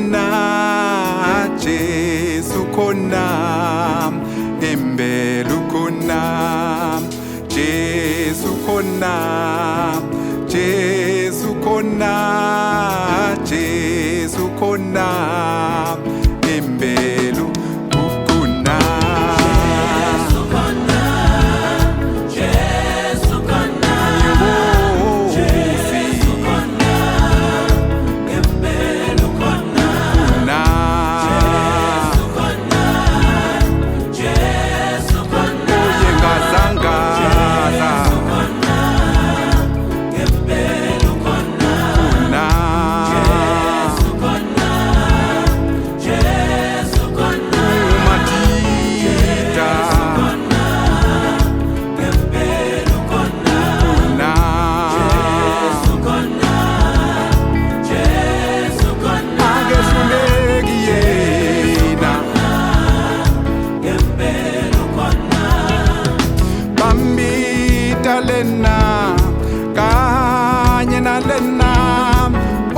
khona, Jesu khona, ngempela ukhona, Jesu khona, Jesu khona, Jesu khona, ngempela ukhona. Jesu khona, Jesu khona, Jesu khona, ngempela ukhona. Jesu khona, Jesu khona, Uyengazangala, ngempela ukhona. Jesu khona, Jesu khona, uMatita, ngempela ukhona. Jesu khona, Jesu khona, akehluleki yena, ngempela ukhona. bambita lena kanye nalena,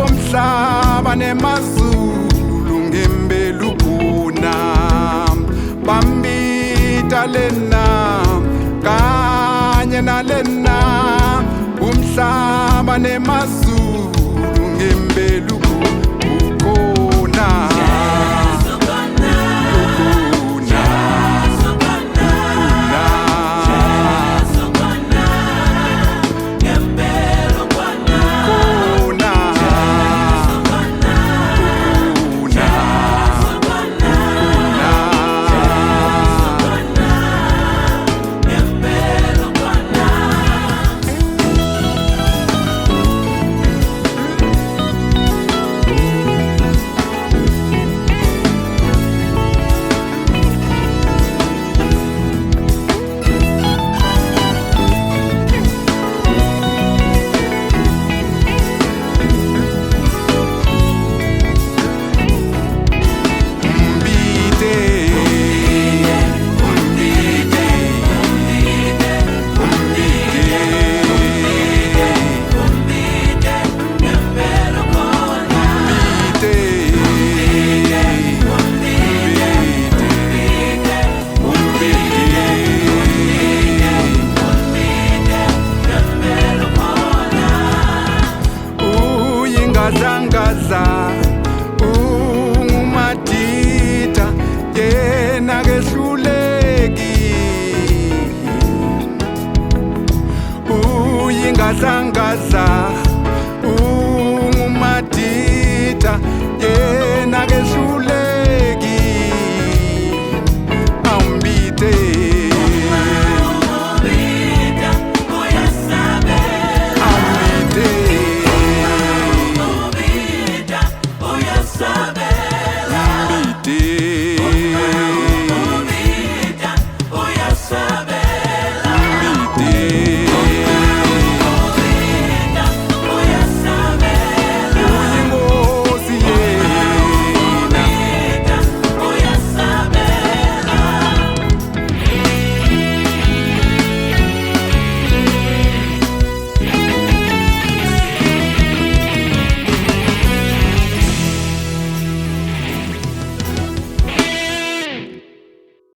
umhlaba nemazulu ngempela ukhona. Bambita lena kanye nalena, umhlaba nemazulu